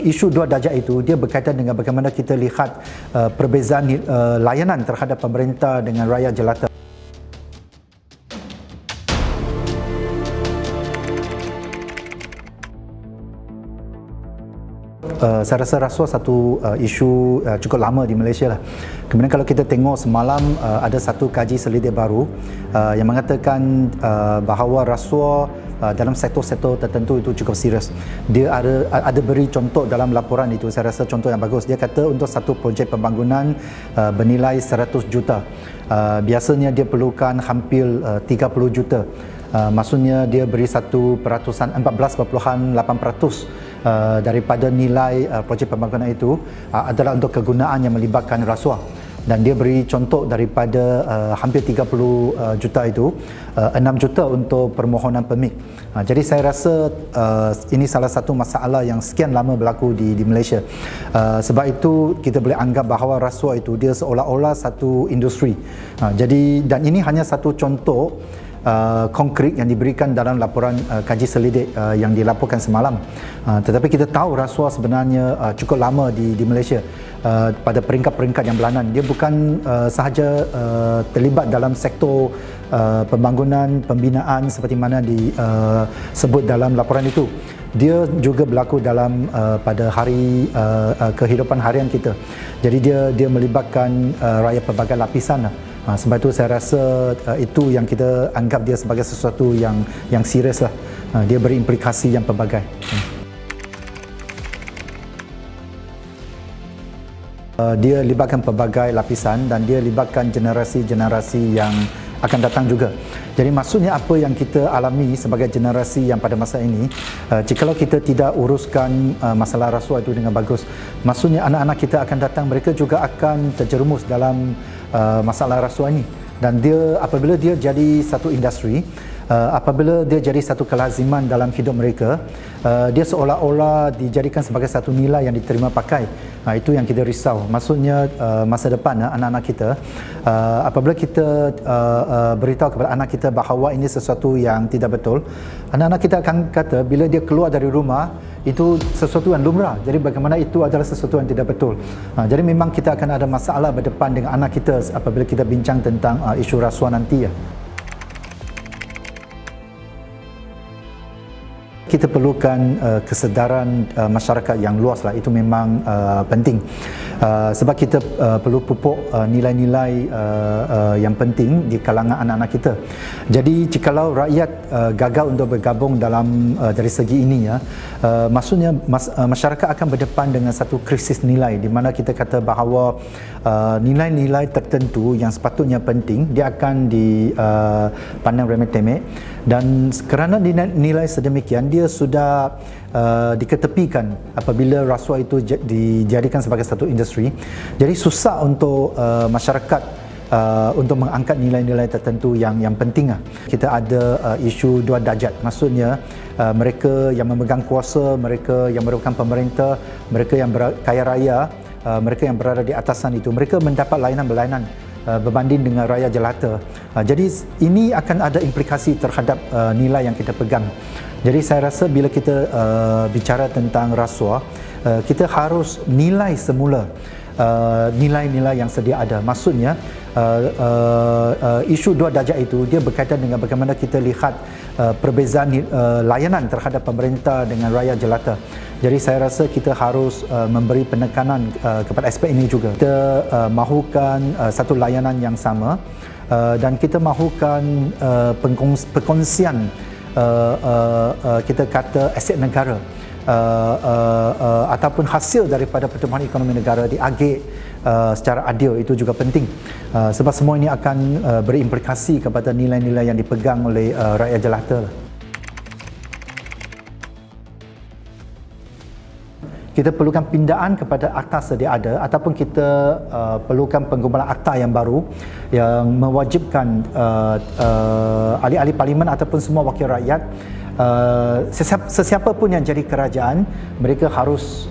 Isu dua darjat itu dia berkaitan dengan bagaimana kita lihat perbezaan layanan terhadap pemerintah dengan rakyat jelata. Saya rasa rasuah satu isu cukup lama di Malaysia lah. Kemudian kalau kita tengok semalam ada satu kaji selidik baru yang mengatakan bahawa rasuah dalam sektor-sektor tertentu itu cukup serius. Dia ada beri contoh dalam laporan itu, saya rasa contoh yang bagus. Dia kata untuk satu projek pembangunan bernilai 100 juta, biasanya dia perlukan hampir 30 juta. Maksudnya dia beri satu peratusan 14.8% daripada nilai projek pembangunan itu adalah untuk kegunaan yang melibatkan rasuah. Dan dia beri contoh daripada hampir 30 juta itu 6 juta untuk permohonan permit. Jadi saya rasa ini salah satu masalah yang sekian lama berlaku di Malaysia. Sebab itu kita boleh anggap bahawa rasuah itu dia seolah-olah satu industri. Jadi dan ini hanya satu contoh konkret yang diberikan dalam laporan kaji selidik yang dilaporkan semalam. Tetapi kita tahu rasuah sebenarnya cukup lama di Malaysia pada peringkat-peringkat yang berlanan. Dia bukan sahaja terlibat dalam sektor pembangunan, pembinaan seperti mana disebut dalam laporan itu. Dia juga berlaku dalam pada hari kehidupan harian kita. Jadi dia melibatkan rakyat pelbagai lapisan lah. Sebab itu saya rasa itu yang kita anggap dia sebagai sesuatu yang serius lah. Dia berimplikasi yang pelbagai. Dia libatkan pelbagai lapisan dan dia libatkan generasi-generasi yang akan datang juga. Jadi maksudnya apa yang kita alami sebagai generasi yang pada masa ini, jikalau kita tidak uruskan masalah rasuah itu dengan bagus, maksudnya anak-anak kita akan datang, mereka juga akan terjerumus dalam masalah rasuah ini. Dan dia apabila dia jadi satu industri, apabila dia jadi satu kelaziman dalam hidup mereka, dia seolah-olah dijadikan sebagai satu nilai yang diterima pakai. Itu yang kita risau. Maksudnya masa depan anak-anak kita, apabila kita beritahu kepada anak kita bahawa ini sesuatu yang tidak betul, anak-anak kita akan kata bila dia keluar dari rumah itu sesuatu yang lumrah. Jadi bagaimana itu adalah sesuatu yang tidak betul. Jadi memang kita akan ada masalah berdepan dengan anak kita apabila kita bincang tentang isu rasuah nanti ya. Kita perlukan kesedaran masyarakat yang luas lah, itu memang penting. Sebab kita perlu pupuk nilai-nilai yang penting di kalangan anak-anak kita. Jadi jikalau rakyat gagal untuk bergabung dalam dari segi ini ya, maksudnya masyarakat akan berdepan dengan satu krisis nilai di mana kita kata bahawa nilai-nilai tertentu yang sepatutnya penting dia akan dipandang remeh-temeh, dan kerana nilai sedemikian dia sudah diketepikan apabila rasuah itu dijadikan sebagai satu industri. Jadi susah untuk masyarakat untuk mengangkat nilai-nilai tertentu yang penting. Kita ada isu dua darjat, maksudnya mereka yang memegang kuasa, mereka yang merupakan pemerintah, mereka yang kaya raya, mereka yang berada di atasan itu, mereka mendapat layanan-layanan berbanding dengan rakyat jelata. Jadi ini akan ada implikasi terhadap nilai yang kita pegang. Jadi saya rasa bila kita bicara tentang rasuah, kita harus nilai semula nilai-nilai yang sedia ada. Maksudnya isu dua darjat itu dia berkaitan dengan bagaimana kita lihat perbezaan layanan terhadap pemerintah dengan rakyat jelata. Jadi saya rasa kita harus memberi penekanan kepada aspek ini juga. Kita mahukan satu layanan yang sama dan kita mahukan perkongsian kita kata aset negara ataupun hasil daripada pertumbuhan ekonomi negara diagih secara adil. Itu juga penting sebab semua ini akan berimplikasi kepada nilai-nilai yang dipegang oleh rakyat jelata. Kita perlukan pindaan kepada akta sedia ada ataupun kita perlukan pengumpulan akta yang baru yang mewajibkan ahli-ahli parlimen ataupun semua wakil rakyat, sesiapa pun yang jadi kerajaan, mereka harus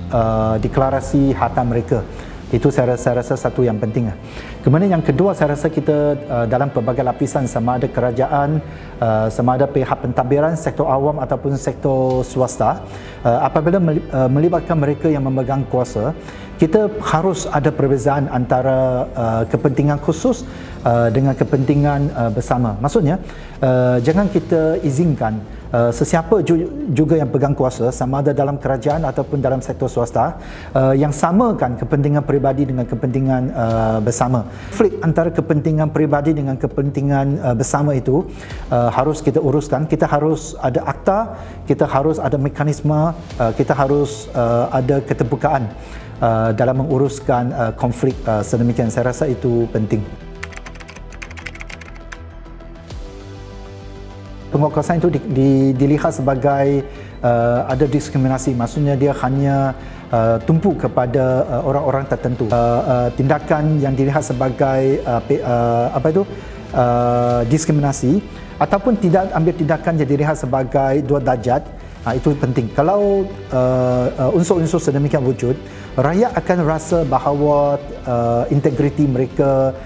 deklarasi harta mereka. Itu saya rasa satu yang penting. Kemudian yang kedua, saya rasa kita dalam pelbagai lapisan, sama ada kerajaan, sama ada pihak pentadbiran, sektor awam ataupun sektor swasta, apabila melibatkan mereka yang memegang kuasa, kita harus ada perbezaan antara kepentingan khusus dengan kepentingan bersama. Maksudnya, jangan kita izinkan sesiapa juga yang pegang kuasa, sama ada dalam kerajaan ataupun dalam sektor swasta, yang samakan kepentingan peribadi dengan kepentingan bersama. Konflik antara kepentingan peribadi dengan kepentingan bersama itu harus kita uruskan. Kita harus ada akta, kita harus ada mekanisme, kita harus ada keterbukaan dalam menguruskan konflik sedemikian. Saya rasa itu penting. Penguatkuasaan itu dilihat sebagai ada diskriminasi, maksudnya dia hanya tumpu kepada orang-orang tertentu. Tindakan yang dilihat sebagai diskriminasi ataupun tidak ambil tindakan yang dilihat sebagai dua darjat, itu penting. Kalau unsur-unsur sedemikian wujud, rakyat akan rasa bahawa integriti mereka,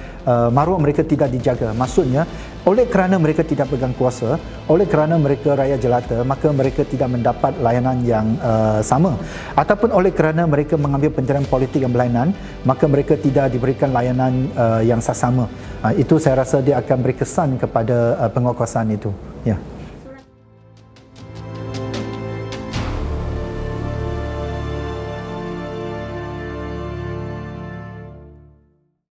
maruah mereka tidak dijaga. Maksudnya, oleh kerana mereka tidak pegang kuasa, oleh kerana mereka rakyat jelata, maka mereka tidak mendapat layanan yang sama. Ataupun oleh kerana mereka mengambil pencarian politik yang berlainan, maka mereka tidak diberikan layanan yang sama. Itu saya rasa dia akan beri kesan kepada penguatkuasaan itu. Ya.